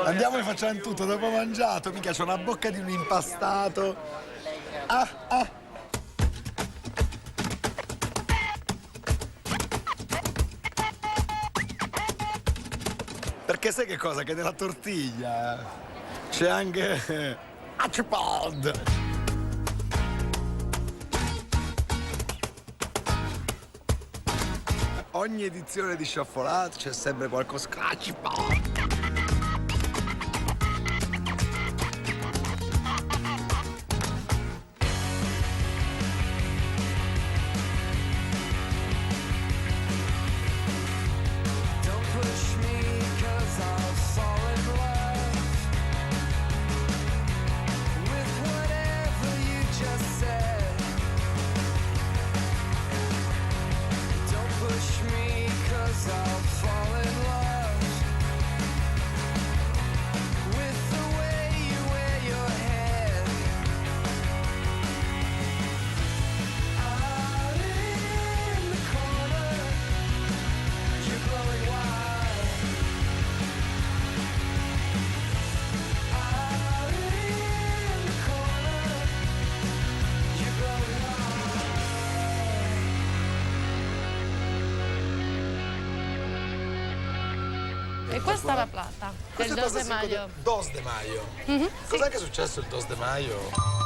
Andiamo e facciamo tutto, dopo mangiato, mica c'ho una bocca di un impastato. Perché sai che cosa? Che nella tortiglia c'è anche Archipald. Ogni edizione di Shuffolato c'è sempre qualcosa. Archipald. E questa è la plata, del 2 de mayo. 2 de mayo. Cos'è che è successo il 2 de mayo?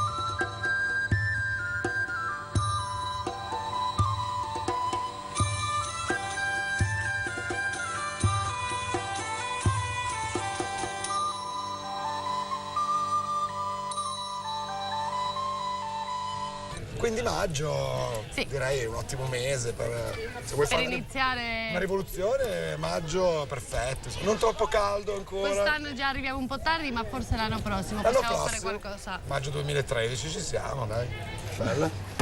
Quindi maggio, sì, direi un ottimo mese per, se vuoi fare iniziare una rivoluzione, maggio perfetto, non troppo caldo ancora. Quest'anno già arriviamo un po' tardi, ma forse l'anno prossimo possiamo fare qualcosa. Maggio 2013 ci siamo, dai, bella.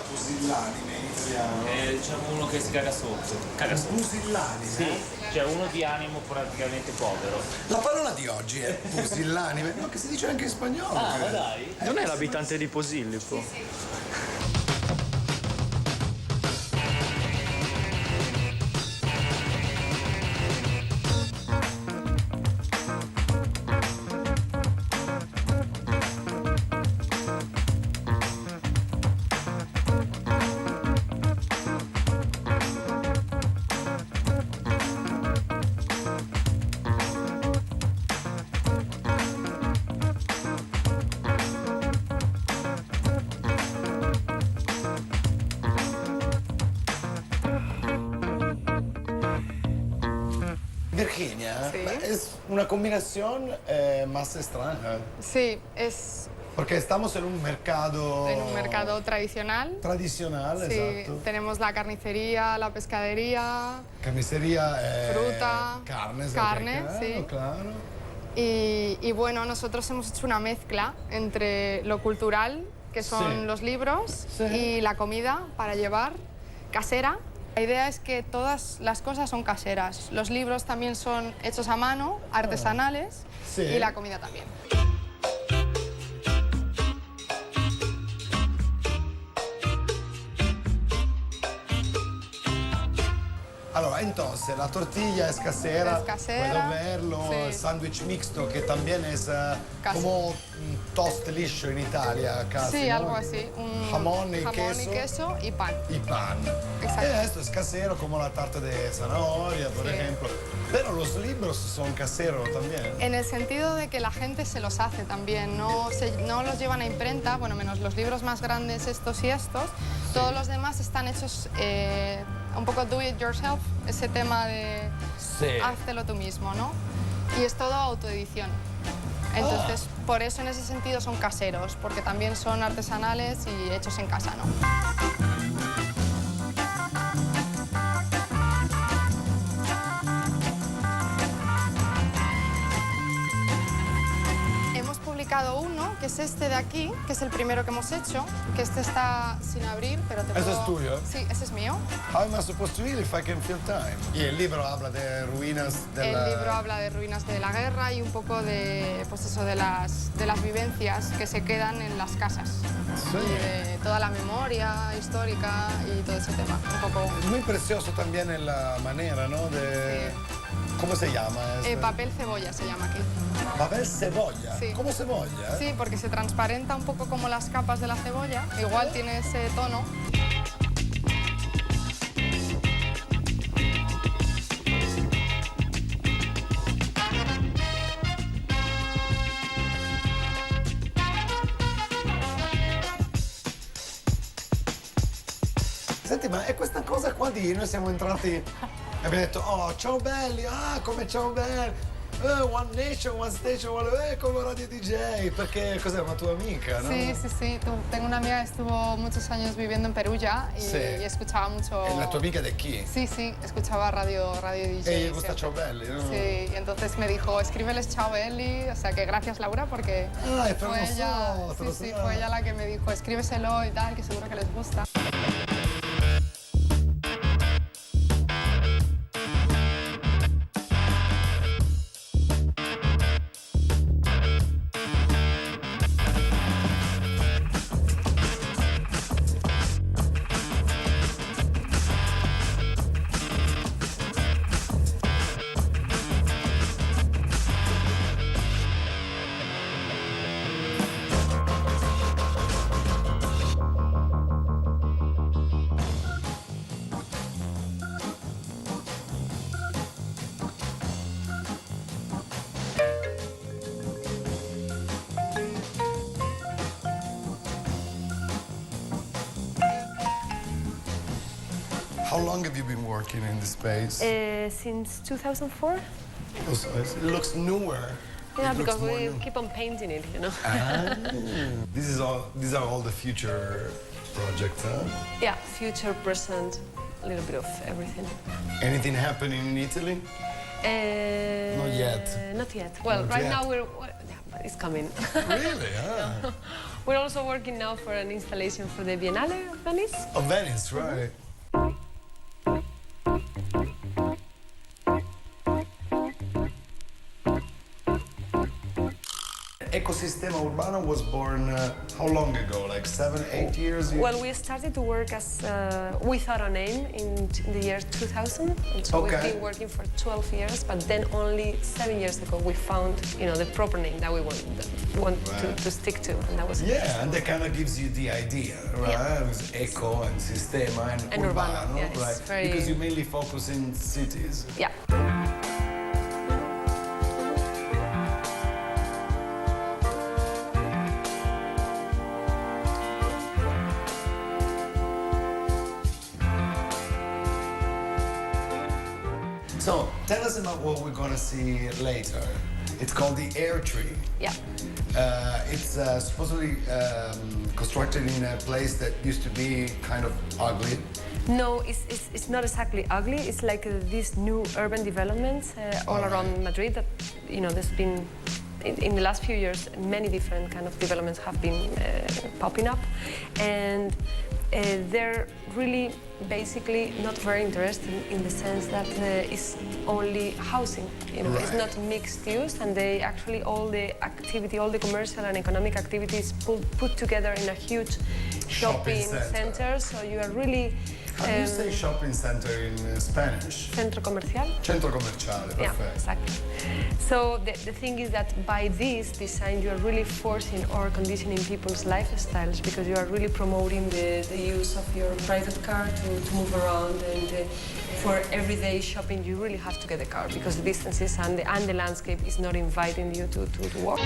Pusillanime in italiano? Diciamo uno che si caga sotto. Pusillanime? Sì, cioè uno di animo praticamente povero. La parola di oggi è pusillanime, no, che si dice anche in spagnolo. Ah, ma dai? Non è l'abitante di Posillipo? Sì, sì. Virginia, sí. Es una combinación más extraña. Sí, es Porque estamos en un mercado tradicional. Tradicional, Sí, exacto. tenemos la carnicería, la pescadería. Carnicería, fruta, carnes, carne, claro, sí. claro. Y bueno, nosotros hemos hecho una mezcla entre lo cultural, que son Sí. los libros, Sí. y la comida para llevar casera. La idea es que todas las cosas son caseras. Los libros también son hechos a mano, artesanales, Sí. y la comida también. Allora, entonces, la tortilla es casera, Es casera, puedo verlo, sí. el sándwich mixto, que también es como un toast liscio en Italia, casi, Sí, ¿no? algo así. Un Jamón y queso. Y pan. Y pan. Exacto. Y esto es casero, como la tarta de zanahoria, por Sí. ejemplo. Pero los libros son caseros también. En el sentido de que la gente se los hace también, no los llevan a imprenta, bueno, menos los libros más grandes estos y estos. Sí. Todos los demás están hechos un poco do it yourself, ese tema de háztelo tú mismo, ¿no? Y es todo autoedición. Entonces, por eso en ese sentido son caseros, porque también son artesanales y hechos en casa, ¿no? Hemos publicado uno que es este de aquí, que es el primero que hemos hecho, que este está sin abrir, pero te puedo... ¿Ese es tuyo? Sí, ese es mío. How am I supposed to eat if I can feel time? Y el libro habla de ruinas de El libro habla de ruinas de la guerra y un poco de, pues eso, de las vivencias que se quedan en las casas. Sí. Y de toda la memoria histórica y todo ese tema. Un poco... Es muy precioso también en la manera, ¿no? De... ¿Cómo se llama? Papel cebolla se llama aquí. Papel cebolla. Sí. ¿Cómo cebolla? Sí, porque se transparenta un poco como las capas de la cebolla. Igual tiene ese tono. Senti, ma è questa cosa qua di noi siamo entrati e abbiamo detto, oh, ciao belli, come ciao belli, One Nation, One Station, come Radio DJ, perché cos'è una tua amica, no? Sí, sí, sí. Tengo una amiga que estuvo muchos años viviendo en Perú ya y, Sí. y escuchaba mucho... ¿Es la tua amica de chi? Sí, sí, escuchaba radio DJ. E gli gusta siempre. ciao belli, no? Sí, y entonces me dijo, escríbeles Ciao Belli, o sea que gracias Laura porque Ah, es per fue ella, nosotros, sí, ah. fue ella la que me dijo, escríbeselo y tal, que seguro que les gusta. How long have you been working in this space? Since 2004. Also, it looks newer. Yeah, It looks because more we new. keep on painting it, you know. These are all the future projects, huh? Yeah, future, present, a little bit of everything. Anything happening in Italy? Not yet. Not yet. Well, Not right yet. now yeah, but it's coming. Really? Ah. We're also working now for an installation for the Biennale of Venice. Oh, Venice, right. Ecosistema Urbano was born how long ago? Like 7, 8 years? Well, we started to work as without a name in the year 2000, and so Okay. we've been working for 12 years. But then only 7 years ago, we found, you know, the proper name that we want Right. to stick to, and that was Yeah, and that kind of gives you the idea, right? Yeah. It was eco and sistema and urbano, yeah, it's right? very- Because you mainly focus in cities. Yeah. So, tell us about what we're gonna see later. It's called the air tree. Yeah. It's supposedly constructed in a place that used to be kind of ugly. No, it's not exactly ugly. It's like these new urban developments all around Madrid that, you know, there's been, in the last few years, many different kind of developments have been popping up. And they're really basically not very interested in the sense that it's only housing. You know, it's Right. not mixed use, and they actually all the activity, all the commercial and economic activities put together in a huge Shopping shopping center. center. So you are really How do you say shopping center in Spanish? centro comercial. Centro commerciale, Yeah, perfetto. exactly. So the thing is that by this design, you are really forcing or conditioning people's lifestyles because you are really promoting the use of your private car to move around, and for everyday shopping, you really have to get a car because the distances and the landscape is not inviting you to walk.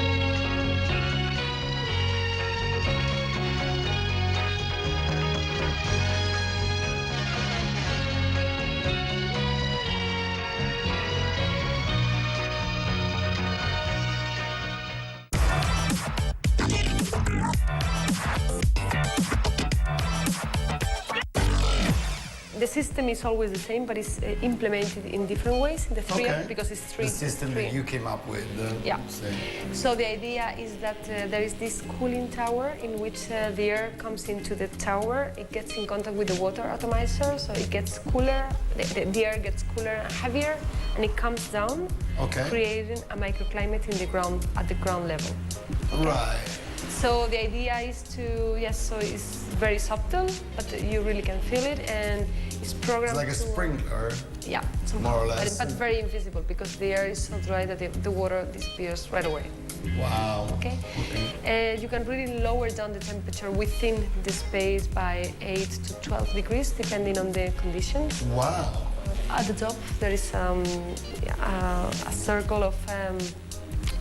The system is always the same, but it's implemented in different ways in the three, because it's three. The system three. that you came up with. Yeah. So the idea is that there is this cooling tower in which the air comes into the tower, it gets in contact with the water atomizer, so it gets cooler, the air gets cooler and heavier, and it comes down, creating a microclimate in the ground, at the ground level. Okay? Right. So the idea is to, yes, so it's very subtle, but you really can feel it, and it's programmed It's like a sprinkler. Yeah, somehow, more or less. but very invisible, because the air is so dry that the water disappears right away. Wow. Okay? You can really lower down the temperature within the space by 8 to 12 degrees, depending on the conditions. Wow. At the top, there is a circle of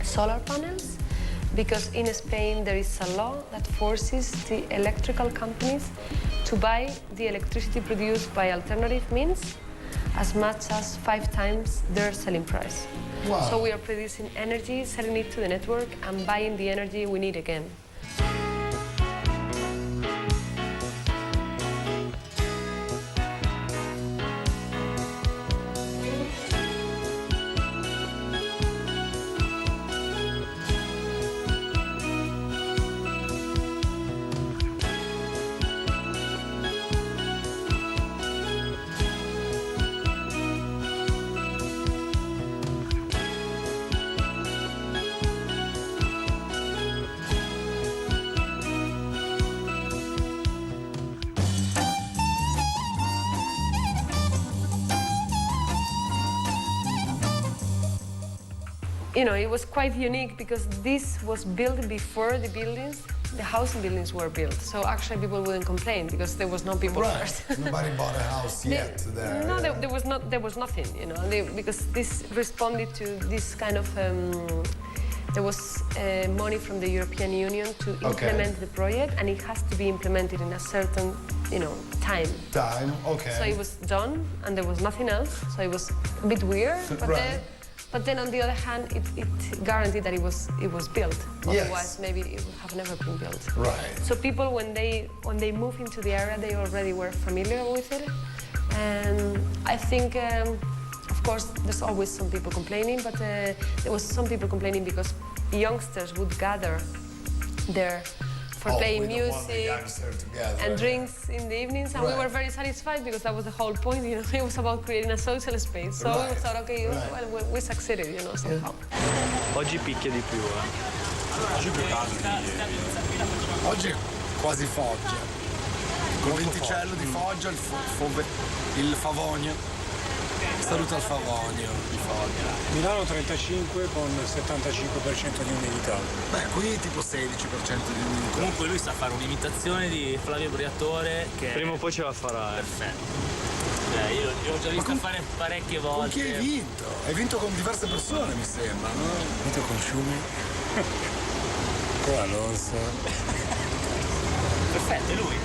solar panels, because in Spain there is a law that forces the electrical companies to buy the electricity produced by alternative means as much as 5 times their selling price. Wow. So we are producing energy, selling it to the network, and buying the energy we need again. You know, it was quite unique because this was built before the housing buildings were built. So actually people wouldn't complain because there was no people first. Nobody bought a house yet there. No, there was nothing, you know, because this responded to this kind of, there was money from the European Union to implement the project, and it has to be implemented in a certain, you know, time. So it was done, and there was nothing else. So it was a bit weird, but then on the other hand, it guaranteed that it was built. Otherwise, maybe it would have never been built. Right. So people, when they move into the area, they already were familiar with it, and I think, of course, there's always some people complaining, but there was some people complaining because youngsters would gather there for playing music and drinks in the evenings, and we were very satisfied because that was the whole point, you know, it was about creating a social space. So we thought, okay, well, we succeeded, you know, somehow. Oggi picchia di più, Oggi più caldo di ieri. Oggi è quasi Foggia. Con il venticello di Foggia, il Favonio. Saluto al Favonio di Foggia. Milano 35 con 75% di umidità. Beh, qui tipo 16% di umidità. Comunque lui sa fare un'imitazione di Flavio Briatore che prima o poi ce la farà. Perfetto. Io ho già visto fare parecchie volte. Con chi hai vinto? Hai vinto con diverse persone, mi sembra, no? Ho vinto con Schumi, con Alonso. Perfetto, è lui.